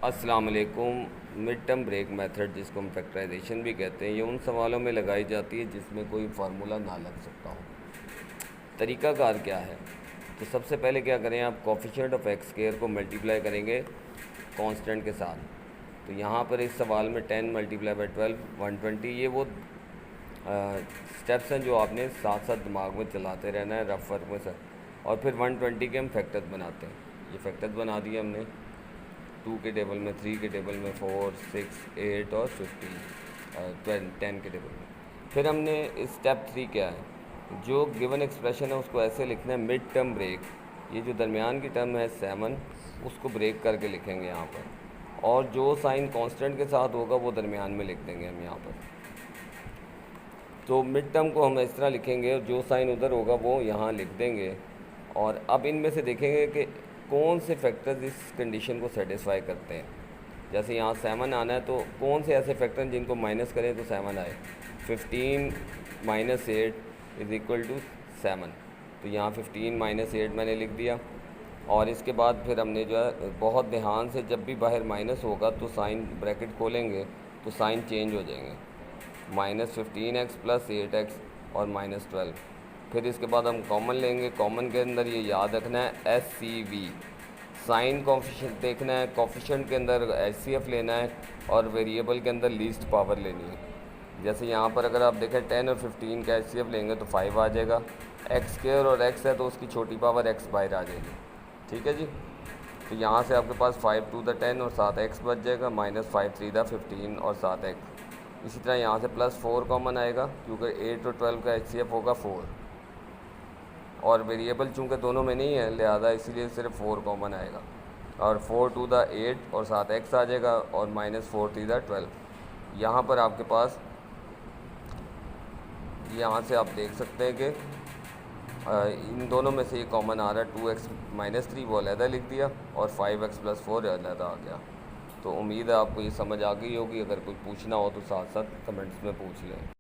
अस्सलाम वालेकुम। Mid term break method, जिसको हम फैक्टराइजेशन भी कहते हैं, ये उन सवालों में लगाई जाती है जिसमें कोई फार्मूला ना लग सकता हो। तरीक़ाकार क्या है? तो सबसे पहले क्या करें, आप कोफिशिएंट ऑफ एक्स स्क्वायर को मल्टीप्लाई करेंगे कांस्टेंट के साथ। तो यहाँ पर इस सवाल में 10 मल्टीप्लाई बाई 12 120, ये वो स्टेप्स हैं जो आपने साथ साथ दिमाग में चलाते रहना है रफ वर्क में सर। और फिर 120 के हम फैक्टर्स बनाते हैं। ये फैक्टर्स बना दिए हमने 2 के टेबल में, 3 के टेबल में, 4, 6, 8 और 15, 10 के टेबल में। फिर हमने स्टेप 3 क्या है, जो गिवन एक्सप्रेशन है उसको ऐसे लिखना है मिड टर्म ब्रेक। ये जो दरमियान की टर्म है 7, उसको ब्रेक करके लिखेंगे यहाँ पर, और जो साइन कांस्टेंट के साथ होगा वो दरमियान में लिख देंगे हम यहाँ पर। तो मिड टर्म को हम इस तरह लिखेंगे और जो साइन उधर होगा वो यहाँ लिख देंगे। और अब इनमें से देखेंगे कि कौन से फैक्टर्स इस कंडीशन को सेटिस्फाई करते हैं। जैसे यहाँ 7 आना है, तो कौन से ऐसे फैक्टर हैं जिनको माइनस करें तो 7 आए। 15 माइनस 8 इज़ इक्वल टू 7। तो यहाँ 15 माइनस 8 मैंने लिख दिया। और इसके बाद फिर हमने जो है बहुत ध्यान से, जब भी बाहर माइनस होगा तो साइन ब्रैकेट खोलेंगे तो साइन चेंज हो जाएंगे। -15x प्लस 8x और -12। फिर इसके बाद हम कॉमन लेंगे। कॉमन के अंदर ये याद रखना है SCV, साइन कोफिशिएंट देखना है, कोफिशिएंट के अंदर HCF लेना है और वेरिएबल के अंदर लीस्ट पावर लेनी है। जैसे यहाँ पर अगर आप देखें 10 और 15 का HCF लेंगे तो 5 आ जाएगा। एक्स स्क्वायर और x है तो उसकी छोटी पावर x बाहर आ जाएगी। ठीक है जी। तो यहाँ से आपके पास 5 2 द 10 और साथ x बच जाएगा, -5 3 द 15 और साथ x। इसी तरह यहाँ से +4 कॉमन आएगा क्योंकि 8 और 12 का HCF होगा 4, और वेरिएबल चूँकि दोनों में नहीं है लिहाजा इसीलिए सिर्फ 4 कॉमन आएगा। और 4 2 द 8 और साथ x आ जाएगा, और -4 3 द 12। यहाँ पर आपके पास, यहाँ से आप देख सकते हैं कि इन दोनों में से ये कॉमन आ रहा है। 2x -3 वो अलहदा लिख दिया और 5x + 4 अलहदा आ गया। तो उम्मीद है आपको ये समझ आ गई होगी। अगर कोई पूछना हो तो साथ साथ कमेंट्स में पूछ लें।